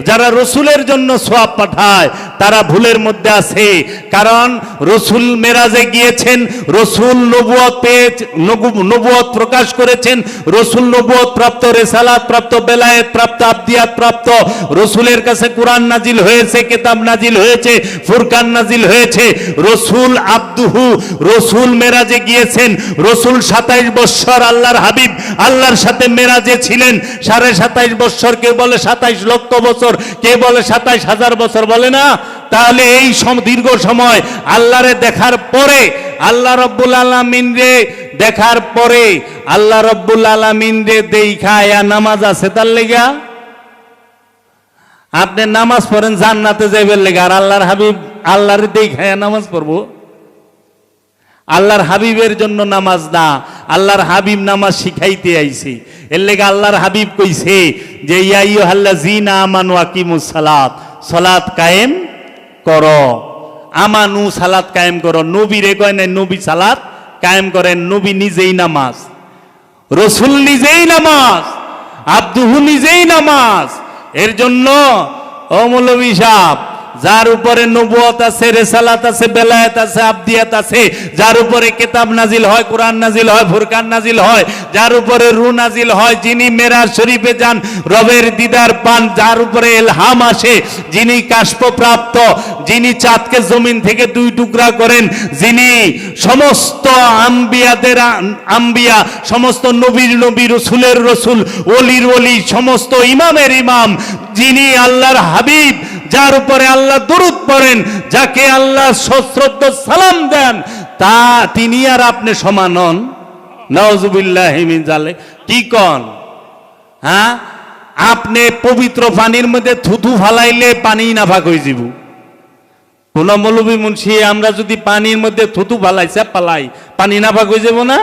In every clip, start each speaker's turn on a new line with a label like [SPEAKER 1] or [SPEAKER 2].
[SPEAKER 1] যারা রসুলের জন্য সওয়াব পাঠায় তারা ভুলের মধ্যে আছে। কারণ রসুল মেরাজে গিয়েছেন, রসুল নবুয়ত পেয়ে নবুয়ত প্রকাশ করেছেন, রসুল নবুয়ত প্রাপ্ত, রিসালাত প্রাপ্ত, বেলায়েত প্রাপ্ত, আবদিয়াত প্রাপ্ত। রসুলের কাছে কোরআন নাজিল হয়েছে, কিতাব নাজিল হয়েছে, ফুরকান নাজিল হয়েছে। রসুল আব্দুহু, রসুল মেরাজে গিয়েছেন। রসুল 27 বৎসর আল্লাহর হাবিব আল্লাহর সাথে মেরাজে ছিলেন। 27.5 বৎসর, কে বলে 27 লক্ষ বছর, কে বলে 27,000 বছর, বলে না? তাহলে এই দীর্ঘ সময় আল্লাহরে দেখার পরে, আল্লাহ রব্বুল আলামিন রে দেখার পরে, আল্লাহ রব্বুল আলামিন রে দেইখা নামাজ আছে তার লেগা। আপনি নামাজ পড়েন জান্নাতে যাইবেন লেগা, আর আল্লাহর হাবিব আল্লাহরে দেইখা নামাজ পড়বো? আল্লাহর হাবিবের জন্য নামাজ না, আল্লাহর হাবিব নামাজ শিখাইতে আইছে। এর লেগে আল্লাহর হাবিব কইছে যে ইয়া আইয়ুহাল্লাযীনা আমানু আকিমুস সালাত, সালাত কায়েম করো। আমানু, সালাত কায়েম করো। নবী রে কয় নাই নবী সালাত কায়েম করেন, নবী নিজেই নামাজ, রসুল নিজেই নামাজ, আব্দুহু নিজেই নামাজ। এর জন্য ও মৌলভী সাহেব, যার উপরে নবুয়ত আছে, রিসালাত আছে, বেলায়েত আছে, আবদিয়াত আছে, যার উপরে কিতাব নাজিল হয়, কোরআন নাজিল হয়, ফুরকান নাজিল হয়, যার উপরে রূহ নাজিল হয়, যিনি মেরাজ শরীফে যান, রবের দিদার পান, যার উপরে ইলহাম আসে, যিনি কাশফ প্রাপ্ত, যিনি চাঁদকে জমিন থেকে 2 টুকরা করেন, যিনি সমস্ত আম্বিয়াদের আম্বিয়া, সমস্ত নবীর নবী, রসুলের রসুল, ওলির ওলি, সমস্ত ইমামের ইমাম, যিনি আল্লাহর হাবিব, যার উপরে আল্লাহ দরুদ পড়েন, যাকে আল্লাহ সশ্রদ্ধ সালাম দেন, তা তিনি আর আপনি সমান হন? নাউজুবিল্লাহি মিন যালিক। কি কন? হ্যাঁ, আপনি পবিত্র পানির মধ্যে থুথু ফালাইলে পানি নাফাক হয়ে যাব। কোন মৌলভী মুন্সি, আমরা যদি পানির মধ্যে থুথু ফালাই, সে পালাই, পানি নাফাক হয়ে যাব না?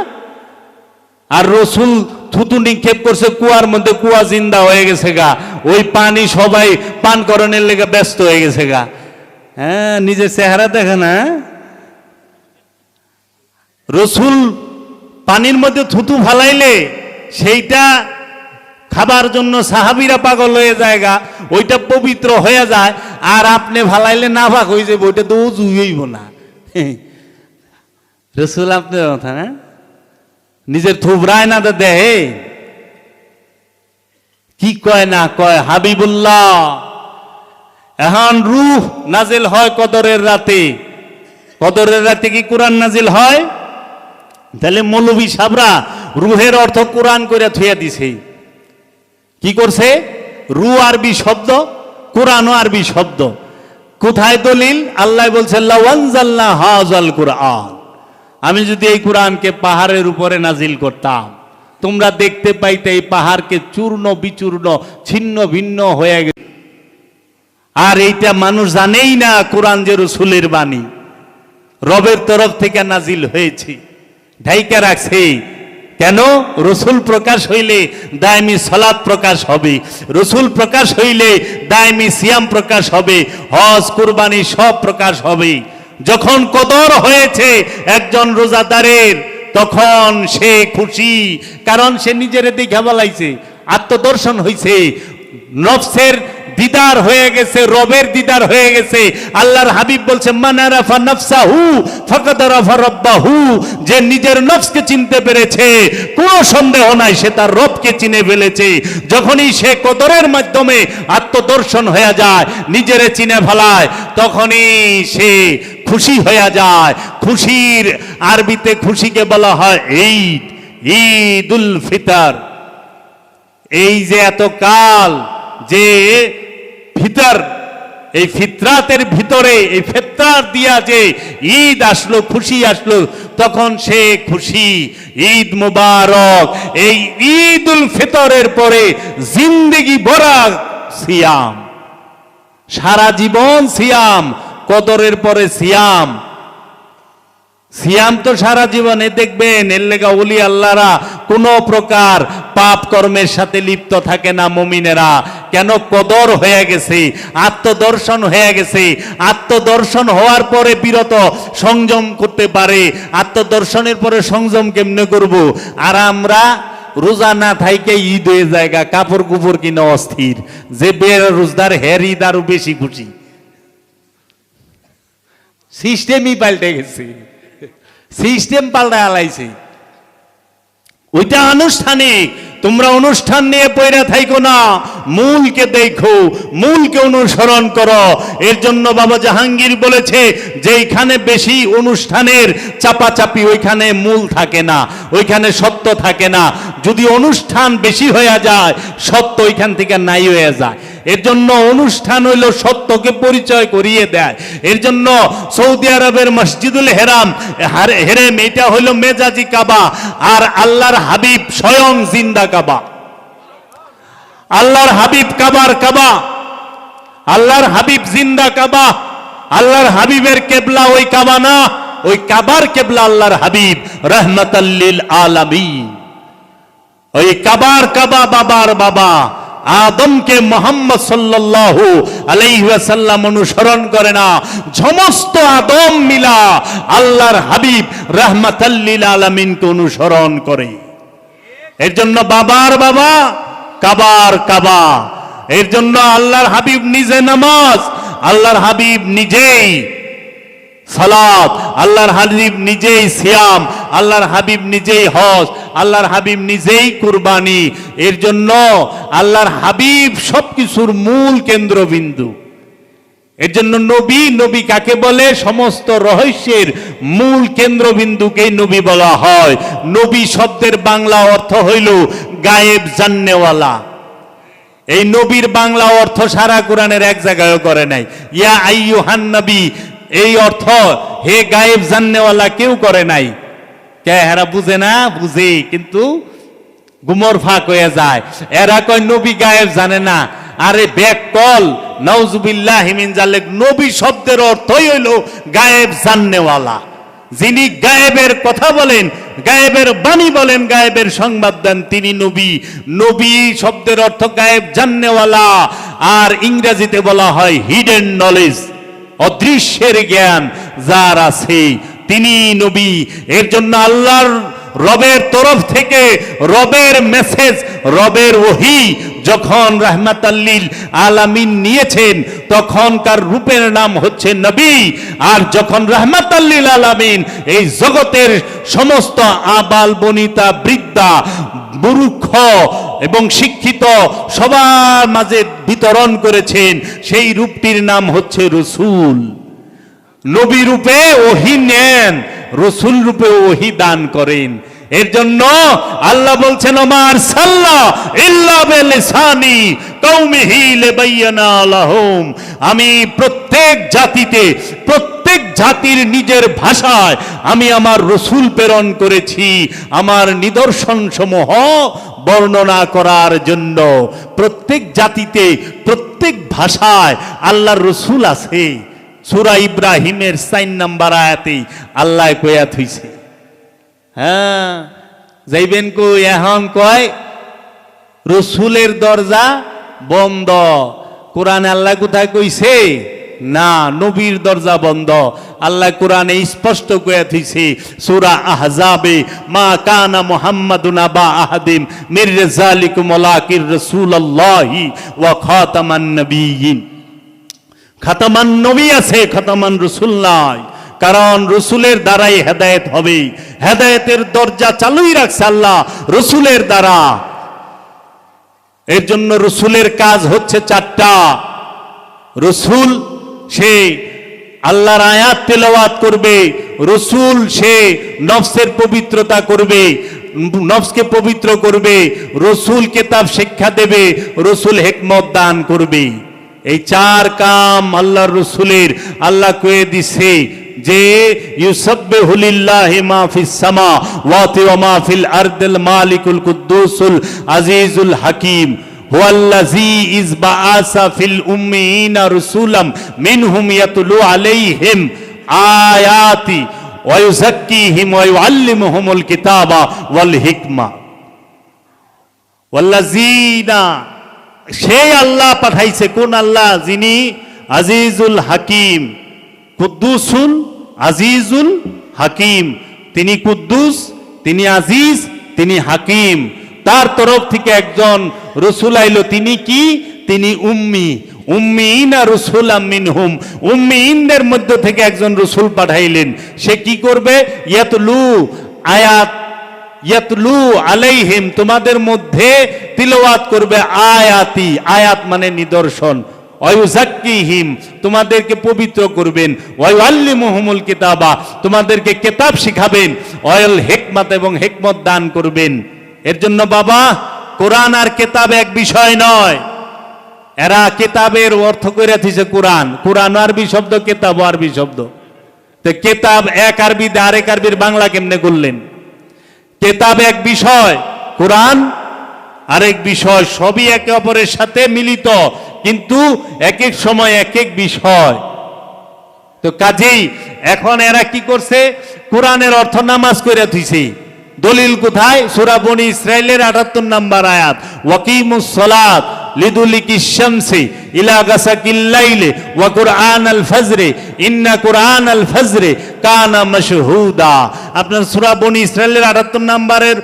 [SPEAKER 1] আর রসুল থুতু নিক্ষেপ করছে কুয়ার মধ্যে, কুয়া জিন্দা হয়ে গেছে গা, ওই পানি সবাই পান করণের লেগে ব্যস্ত হয়ে গেছে গা। হ্যাঁ, নিজের চেহারা দেখে না। রসুল পানির মধ্যে থুতু ফালাইলে সেইটা খাবার জন্য সাহাবীরা পাগল হয়ে যায় গা, ওইটা পবিত্র হয়ে যায়। আর আপনি ফালাইলে নাফাক হয়ে যাবে, ওইটা তো উজু হইব না। রসুল আপনার কথা না, নিজের থুবরায় না দেহে কি কয় না কয় হাবিবুল্লাহ। এখন রূহ নাজিল হয় কদরের রাতে, কদরের রাতে কি কোরআন নাজিল হয়? তাহলে মৌলভী সাবরা রুহের অর্থ কোরআন করে থুইয়া দিছে। কি করছে? রূহ আরবি শব্দ, কোরআনও আরবি শব্দ। কোথায় দলিল? আল্লাহ বলছে লাউ আনজালনা হাযাল কুরআন, আমি যদি এই কোরআনকে পাহাড়ের উপরে নাজিল করতাম, তোমরা দেখতে পাইতে এই পাহাড়কে চূর্ণ বিচূর্ণ, ছিন্ন ভিন্ন হয়ে গেছে। আর এইটা মানুষ জানেই না কোরআন যে রসুলের বাণী, রবের তরফ থেকে নাজিল হয়েছে, ঢাইকা রাখছে। কেন? রসুল প্রকাশ হইলে দায়মি সালাত প্রকাশ হবে, রসুল প্রকাশ হইলে দায়মি সিয়াম প্রকাশ হবে, হজ কুরবানি সব প্রকাশ হবে। যখন কদর হয়েছে একজন রোজাদারের, তখন সে খুশি, কারণ সে নিজের দেখা বলাইছে, আত্মদর্শন হয়েছে, নফসের দিদার হয়ে গেছে, রবের দিদার হয়ে গেছে। আল্লাহর হাবিব বলছে মান আরাফা নাফসাহু ফাকাদ আরাফা রাব্বাহু, যে নিজের নফসকে চিনতে পেরেছে কোনো সন্দেহ নাই সে তার রবকে চিনে ফেলেছে। যখনই সে কদরের মাধ্যমে আত্মদর্শন হয়ে যায়, নিজেরে চিনে ফেলায়, তখনই সে খুশি হয়ে যায়। খুশির আরবিতে খুশিকে বলা হয় ঈদ, ঈদুল ফিতর। এই যে এত কাল যে ফিতর, এই ফিতরাতের ভিতরে এই ফিতরাত দিয়া যে ঈদ আসলো, খুশি আসলো, তখন সে খুশি। ঈদ মুবারক। এই ঈদুল ফিতরের পরে জিন্দেগি ভরা সিয়াম, সারা জীবন সিয়াম, কদরের পরে সিয়াম। সিয়াম তো সারা জীবনে দেখবেন। এর লেগা ওলি আল্লাহরা কোনো প্রকার পাপ কর্মের সাথে লিপ্ত থাকে না মুমিনেরা। কেন? কদর হয়ে গেছে, আত্মদর্শন হয়ে গেছে। আত্মদর্শন হওয়ার পরে বিরত সংযম করতে পারে। আত্মদর্শনের পরে সংযম কেমনে করব? আর আমরা রোজা না থাইকে ঈদ হয়ে জায়গা, কাপড় কুপড় কিনা অস্থির, যে বেরোজগার হের ঈদ আরো বেশি খুশি। সিস্টেমই পাল্টে গেছে, সিস্টেম পাল্টা আলাইছে। ওইটা আনুষ্ঠানিক, তোমরা অনুষ্ঠান নিয়ে পয়রা থাইকো না, মূলকে দেখো, মূলকে অনুসরণ করো। এর জন্য বাবা জাহাঙ্গীর বলেছে যেইখানে বেশি অনুষ্ঠানের চাপাচাপি ওইখানে মূল থাকে না, ওইখানে সত্য থাকে না। যদি অনুষ্ঠান বেশি হয়ে যায় সত্য ওইখান থেকে নাই হয়ে যায়। এর জন্য অনুষ্ঠান হইল সত্যকে পরিচয় করিয়ে দেয়। এর জন্য সৌদি আরবের মসজিদুল হেরেম এটা হইল মেজাজি কাবা, আর আল্লাহর হাবিব স্বয়ং জিন্দা কাবা। আল্লাহর হাবিব কাবার কাবা, আল্লাহর হাবিব জিন্দা কাবা। আল্লাহর হাবিবের কেবলা ওই কাবা না, ওই কাবার কেবলা আল্লাহর হাবিব রাহমাতাল লিল আলামিন। ওই কাবার কাবা বাবার বাবা আদমকে মোহাম্মদ সাল্লাল্লাহু আলাইহি ওয়াসাল্লাম অনুসরণ করে না, সমস্ত আদম মিলা আল্লাহর হাবিব রাহমাতাল লিল আলামিনকে অনুসরণ করে। এর জন্য বাবার বাবা কাবার কাবা। এর জন্য আল্লাহর হাবিব নিজে নামাজ, আল্লাহর হাবিব নিজেই সালাত, আল্লাহর হাবিব নিজেই সিয়াম, আল্লাহর হাবিব নিজেই হজ, আল্লাহর হাবিব নিজেই কুরবানি। এর জন্য আল্লাহর হাবিব সবকিছুর মূল কেন্দ্রবিন্দু। এর জন্য নবী, নবী কাকে বলে? সমস্ত রহস্যের মূল কেন্দ্রবিন্দুকেই নবী বলা হয়। নবী শব্দের বাংলা অর্থ হইল গায়েব জাননেওয়ালা। এই নবীর বাংলা অর্থ সারা কোরআনের এক জায়গায়ও করে নাই। ইয়া আইয়ুহান নবী, এই অর্থ হে গায়েব জাননেওয়ালা কেউ করে নাই। কে এরা বুঝে না? বুঝে, কিন্তু গুমর ফাঁক হয়ে যায়। এরা কয় নবী গায়েব জানে না। আরে বেকল, নাউজুবিল্লাহি মিন জালিক। নবী শব্দের অর্থই হইল গায়েব জাননেওয়ালা। যিনি গায়েবের কথা বলেন, গায়েবের বাণী বলেন, গায়েবের সংবাদ দেন, তিনি নবী। নবী শব্দের অর্থ গায়েব জাননেওয়ালা, আর ইংরেজিতে বলা হয় হিডেন নলেজ, অদৃশ্যের জ্ঞান যার আছে তিনি নবী। এর জন্য আল্লাহর রবের তরফ থেকে রবের মেসেজ, রবের ওহী যখন রাহমাতাল লিল আলামিন নিয়েছেন তখনকার রূপের নাম হচ্ছে নবী। আর যখন রাহমাতাল লিল আলামিন এই জগতের সমস্ত আবাল বনিতা, বৃদ্ধা, মূর্খ এবং শিক্ষিত সবার মাঝে বিতরণ করেছেন, সেই রূপটির নাম হচ্ছে রসূল। নবী রূপে ওহী নেন, রসূল রূপে ওহী দান করেন। এর জন্য আল্লাহ বলছেন ওমার সাল্লা ইল্লা বিলিসানি কওমিহি লিবায়্যানা লাহুম। আমি প্রত্যেক জাতিতে, প্রত্যেক জাতির নিজের ভাষায় আমি আমার রসূল প্রেরণ করেছি আমার নিদর্শন সমূহ বর্ণনা করার জন্য। প্রত্যেক জাতিতে, প্রত্যেক ভাষায় আল্লাহর রসূল আছে। সূরা ইব্রাহিমের 4 নম্বর আয়াতে আল্লাহ কয়া থইছে, হ্যাঁ যাইবেন কই? এখন কয় রসূলের দরজা বন্ধ। কোরআনে আল্লাহ কোথায় কইছে? না, নবীর দরজা বন্ধ। আল্লাহ কোরআনে স্পষ্ট কয়া থইছে সূরা আহজাবে, মা কানা মুহাম্মাদুন আবা আহাদিম মির রিজালিকুম ওয়ালাকির রাসূলুল্লাহি ওয়া খাতামান নবিয়্যিন। খাতামান নবী আছে, খাতামান রসূল নাই। কারণ রসূলের দ্বারাই হেদায়েত হবে। হেদায়েতের দরজা চালুই রাখছে আল্লাহ রসূলের দ্বারা। এর জন্য রসূলের কাজ হচ্ছে 4টা। রসূল সে আল্লাহর আয়াত তেলাওয়াত করবে, রসূল সে নফসের পবিত্রতা করবে, নফসকে পবিত্র করবে, রসূল কিতাব শিক্ষা দেবে, রসূল হিকমত দান করবে। এই 4 কাম আল্লাহর রসূলের। আল্লাহ কয়ে দিছে যে ইউসাব্বিহু লিল্লাহি মা ফিস সামাওয়াতি ওয়া মা ফিল আরদিল মালিকুল কুদ্দুসুল আজিজুল হাকিম হুয়াল্লাযী ইযবাআসা ফিল উম্মিয়িনা রাসূলাম মিনহুম ইয়াতলু আলাইহিম আয়াতি ওয়া ইউযাক্কিহিম ওয়া ইউআল্লিমুহুমুল কিতাবা ওয়াল হিকমা। ওয়াল্লাযীনা, সেই আল্লাহ পাঠাইছে। কোন আল্লাহ? যিনি আজিজুল হাকিম, কুদ্দুসুল আজিজুল হাকিম। তিনি কুদ্দুস, তিনি আজিজ, তিনি হাকিম। তার তরফ থেকে একজন রসুল আইলো। তিনি কি? তিনি উম্মি। উম্মিনা রাসূলাম মিনহুম, উম্মিনদের মধ্য থেকে একজন রসুল পাঠাইলেন। সে কি করবে? ইয়াতলু আলাইহিম, তোমাদের মধ্যে তিলাওয়াত করবে আয়াতি, আয়াত মানে নিদর্শন। ওয়ায়ুযাক্কিহিম, তোমাদেরকে পবিত্র করবেন। ওয়ায়ুআল্লিমুহুমুল কিতাবা, তোমাদেরকে কিতাব শিখাবেন। ওয়াল হিকমাত, এবং হিকমত দান করবেন। এর জন্য বাবা, কোরআন আর কিতাব এক বিষয় নয়। এরা কিতাবের অর্থ করে দিয়েছে কোরআন। কোরআন আরবি শব্দ, কিতাব আরবি শব্দ। তো কিতাব এক আরবি, আরেক আরবির বাংলা কেমনে করলেন? কিতাব এক বিষয়, কোরআন আরেক বিষয়। সবই একে অপরের সাথে মিলিত, কিন্তু এক এক সময় এক এক বিষয়। তো কাজেই এখন এরা কি করছে? কোরআনের অর্থ নামাজ করে থুইছে। দলিল কোথায়? সূরা বনী ইসরাইলের ৭৮ নম্বর আয়াত, ওয়াকিমুস সালাত লিদুলিকিশ শামসি ইলা গাসাকিল লাইলি ওয়া কুরআনাল ফাজরি ইন্না কুরআনাল ফাজরি কানা মাশহুদা। আপনার সূরা বনী ইসরাইলের ৭৮ নম্বরের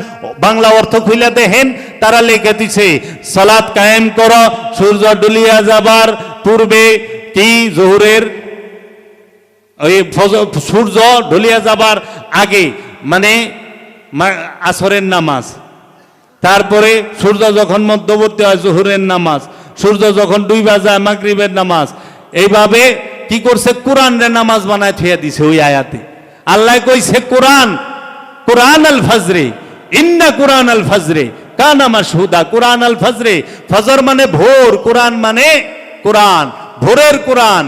[SPEAKER 1] বাংলা অর্থ খুলে দেখেন, তারা লিখে দিছে সালাত কায়েম করো সূর্য ডুলিয়া যাবার পূর্বে, কি জোহরের ওই সূর্য ঢলিয়া যাবার আগে, মানে আসরের নামাজ। তারপরে সূর্য যখন মধ্যবর্তী হয় জোহরের নামাজ, সূর্য যখন ডুইবা যায় মাগরিবের নামাজ। এইভাবে কি করছে? কোরআনের নামাজ বানায় থিয়া দিছে ওই আয়াতে। আল্লাহ কইছে কোরআন, কোরআন আল ফজরে, ইন্না কোরআন আল ফজরে কানা মাশহুদা। কোরআন আল ফজরে, ফজর মানে ভোর, কোরআন মানে কোরআন, ভোরের কোরআন।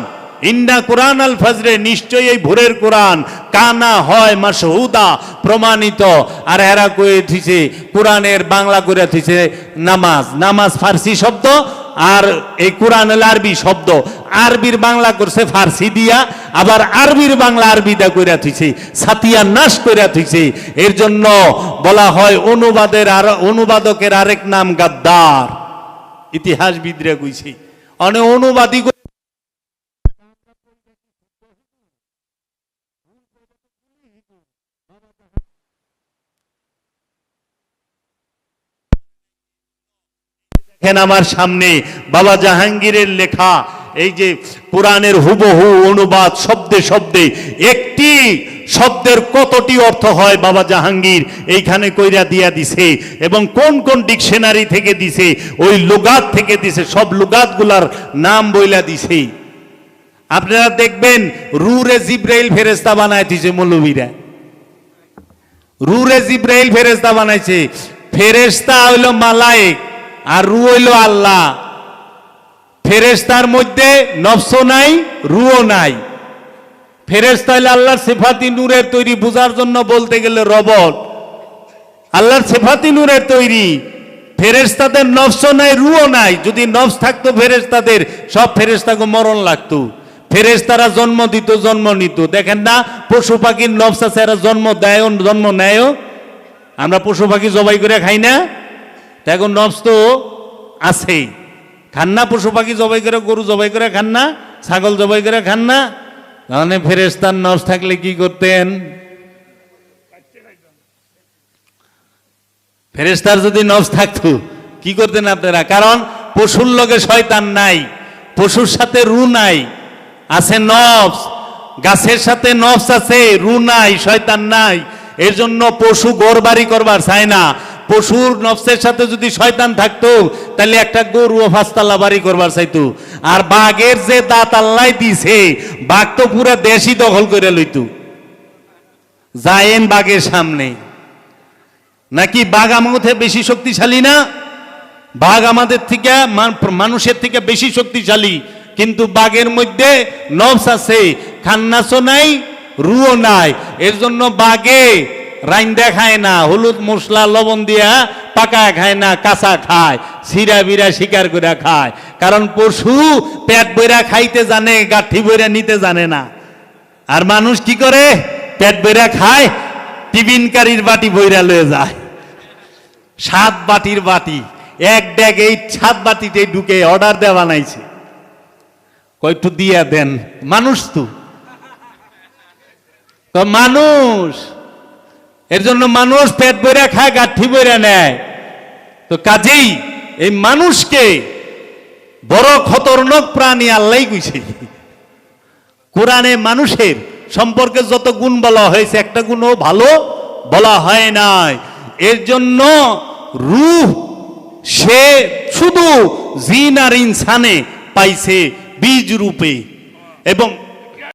[SPEAKER 1] ইন্না কোরআন আল ফজরে, নিশ্চয়ই এই ভোরের কোরআন, কানা হয় মাশহুদা, প্রমাণিত। আর এরা কয়ে দিছে কোরআনের বাংলা করে দিছে নামাজ। নামাজ ফার্সি শব্দ, আর এই কোরআন হল আরবি শব্দ। আরবির বাংলা করছে ফার্সি দিয়া, আবার আরবির বাংলা আরবিদা কইরা থইছে, সাতিয়া নাশ কইরা থইছে। এর জন্য বলা হয় অনুবাদকের আরেক নাম গাদ্দার। ইতিহাসবিদরা কইছে অনেক অনুবাদী আমার সামনে বাবা জাহাঙ্গীরের লেখা এই যে কোরআনের হুবহু অনুবাদ, শব্দে শব্দে একটি শব্দের কতটি অর্থ হয় বাবা জাহাঙ্গীর এইখানে কইরা দিয়া দিছে, এবং কোন কোন ডিকশনারি থেকে দিছে, ওই লুগাত থেকে দিছে, সব লুগাতগুলার নাম বইলা দিছে। আপনারা দেখবেন রুরে জিব্রাইল ফেরেশতা বানায় দিছে মৌলবীরা। রুরে জিব্রাইল ফেরেশতা বানাইছে। ফেরেশতা হইল মালায়েক আর রু হইল আল্লাহ। ফেরেশতার মধ্যে নফস নাই, রুও নাই। ফেরেশতা হইল আল্লাহর সিফাতি নূরের তৈরি, বুঝার জন্য বলতে গেলে রবট। আল্লাহর সিফাতি নূরের তৈরি। ফেরেশতাদের নফস নাই, রুও নাই। যদি নফস থাকতো ফেরেশতাদের, সব ফেরেশতাকে মরণ লাগতো। ফেরেশতারা জন্ম দিত, জন্ম নিত। দেখেন না পশু পাখির নফস আছে, এরা জন্ম দেয়, জন্ম নেয়। আমরা পশু পাখি জবাই করে খাই না? এখন নফস তো আছেই। খান না পশু পাখি জবাই করে, গরু জবাই করে খান না, ছাগল জবাই করে খান না? তাহলে ফেরেশতার নফস থাকলে কি করতেন? ফেরেশতার যদি নফস থাকতো কি করতেন আপনারা? কারণ পশুর লগে শয়তান নাই, পশুর সাথে রু নাই, আছে নফস। গাছের সাথে নফস আছে, রু নাই, শয়তান নাই। এর জন্য পশু ঘরবাড়ি করবার চায় না। পশুর নফসের সাথে যদি শয়তান থাকতো তাহলে একটা গরু ও ৫ তলা বাড়ি করবার চাইতো। আর বাঘের যে দাঁত আল্লাহ দিছে, বাঘ তো পুরো দেশই দখল করে লইত। যায়েন বাঘের সামনে, নাকি বাঘ আমাদের বেশি শক্তিশালী না? বাঘ আমাদের থেকে, মানুষের থেকে বেশি শক্তিশালী, কিন্তু বাঘের মধ্যে নফস আছে, খান্নাসও নাই, রুও নাই। এর জন্য বাঘে রাইন্দা খায় না, হলুদ মশলা লবণ দিয়া পাকায় খায় না, কাঁচা খায়, সিরা বিরা শিকার করে খায়। কারণ পশু পেট বইরা খাইতে জানে, গাঠি বইরা নিতে জানে না। আর মানুষ কি করে? পেট বইরা খায়, টিফিন কারির বাটি বইরা লয়ে যায়। 7 বাটির বাটি, এক ড্যাগ এই 7 বাটিতে ঢুকে অর্ডার দেওয়া বানাইছে, কয়টু দিয়া দেন। মানুষ তো মানুষ। এর জন্য মানুষ পেট বইরা খায়, গাঠি বইরা নেয়। তো কাজেই এই মানুষকে বড় খতরনাক প্রাণী আল্লাহই কইছে। কোরআনে মানুষের সম্পর্কে যত গুণ বলা হয়েছে একটা গুণও ভালো বলা হয় নাই। এর জন্য রূহ সে শুধু জিন আর ইনসানে পাইছে বীজ রূপে, এবং